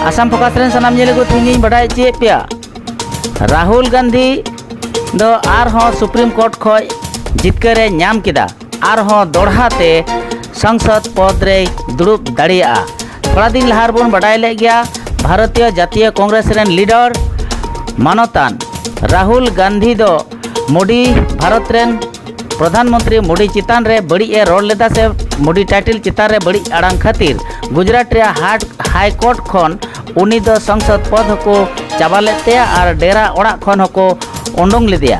Assam focus rain सनाम जेले को थिंगिंग बढ़ाई चे पिया राहुल गांधी दो आरहों सुप्रीम कोर्ट खोय जितकरे नाम किदा आरहों दोड़हाते संसद पद रे दुड़ुब दाड़िया थोड़ा दिन लहार बन बढ़ाई ले गया भारतीय जातीय कांग्रेस रेन लीडर मानतान राहुल गांधी दो मोदी भारत रेन प्रधानमंत्री मोदी चितान रे बड़ी ए रोड लेदा से मोदी टाइटल चितान रे बड़ी आड़ांग खातिर गुजरात रे हाई कोर्ट खन उनी दो संसद पद को चाबा लेते और डेरा ओड़ा खन को उडोंग लेदिया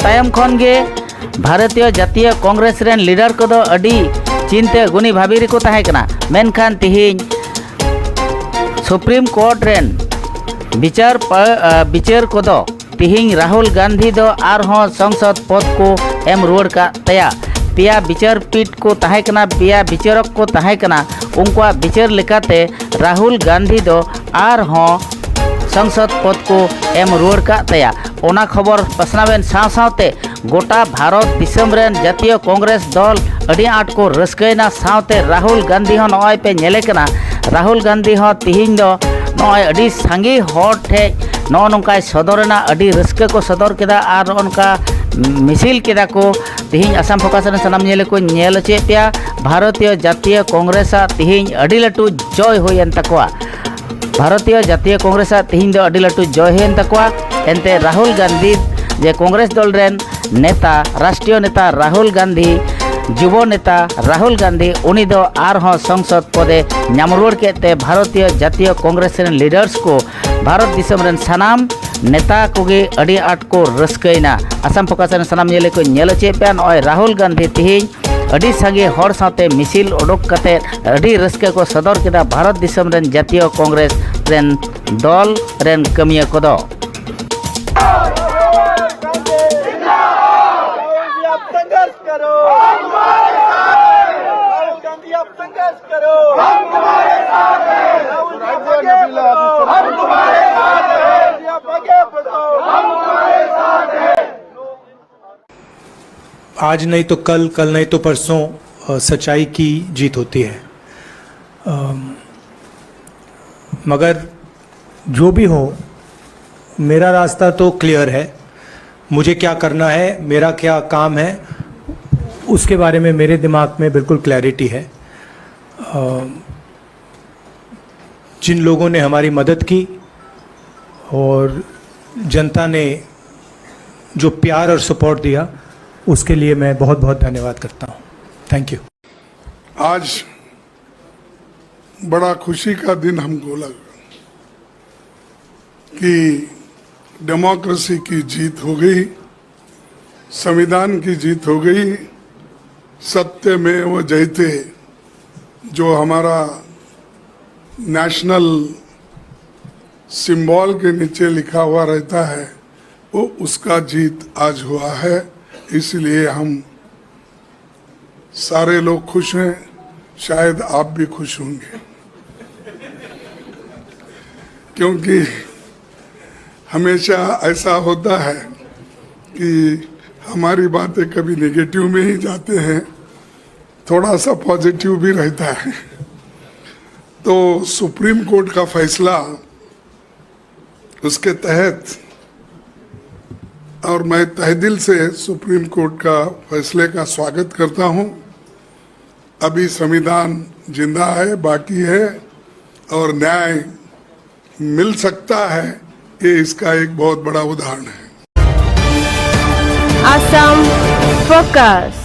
तायम खन गे भारतीय जातीय कांग्रेस रेन लीडर को दो अडी चिंते गुनी भाभी रे को ताहे कना मेनखान तिहिं सुप्रीम कोर्ट रेन विचार को दो तिहिं राहुल गांधी दो आरहों संसद पद को एम रुआड़ का तया पिया विचार पीठ को ताहे कना पिया विचारक को ताहे कना उनका विचार लेकाते राहुल गांधी दो आरहों संसद पद को एम रुआड़ का तया ओना खबर पसनावेन सावते गोटा भारत दिसम रेन जातीय कांग्रेस दल अड़ी आट को रस्कैना सावते राहुल गांधी हो नय पे नेले कना राहुल गांधी हो तिहिं दो नय अड़ी सांगे हर ठे नौकाय सदरना अड़ी रस्क को सदर केदा और उनका मिसिल केदा को तिहिं आसाम फोकस सनाम नेले को नेल चे पिया भारतीय जातीय कांग्रेस तिहिं अड़ी लटू जय होयन तकवा भारतीय जातीय कांग्रेस तिहिं दो अड़ी लटू जय होयन तकवा एनते राहुल गांधी जे कांग्रेस दल रेन नेता राष्ट्रीय नेता राहुल गांधी युवा नेता राहुल गांधी उनी दो आरहों संसद पदे नाम रुआड़ केते भारतीय जातीय कांग्रेस रेन लीडर्स को भारत दिसम रेन सानाम नेता कोगे अड़ी आट को रस्कैना आसाम फोकस रेन सानाम नेले को नेल चे पे नय राहुल गांधी तिहिं अड़ी सांगे हर साथे मिसिल ओडोक कते अड़ी रस्के को सदर केदा भारत दिसम रेन जातीय कांग्रेस रेन दल रेन कमिया कोदो आज नहीं तो कल, कल नहीं तो परसों सच्चाई की जीत होती है। मगर जो भी हो मेरा रास्ता तो क्लियर है। मुझे क्या करना है, मेरा क्या काम है, उसके बारे में मेरे दिमाग में बिल्कुल क्लैरिटी है। जिन लोगों ने हमारी मदद की और जनता ने जो प्यार और सपोर्ट दिया उसके लिए मैं बहुत बहुत धन्यवाद करता हूँ। Thank you. आज बड़ा खुशी का दिन हमको लगा कि डेमोक्रेसी की जीत हो गई, संविधान की जीत हो गई, सत्य में वो जयते जो हमारा नेशनल सिंबल के नीचे लिखा हुआ रहता है वो उसका जीत आज हुआ है। इसलिए हम सारे लोग खुश हैं, शायद आप भी खुश होंगे, क्योंकि हमेशा ऐसा होता है कि हमारी बातें कभी नेगेटिव में ही जाते हैं, थोड़ा सा पॉजिटिव भी रहता है। तो सुप्रीम कोर्ट का फैसला, उसके तहत, और मैं तहे दिल से सुप्रीम कोर्ट का फैसले का स्वागत करता हूं। अभी संविधान जिंदा है, बाकी है और न्याय मिल सकता है, ये इसका एक बहुत बड़ा उदाहरण है। आसाम फोकस।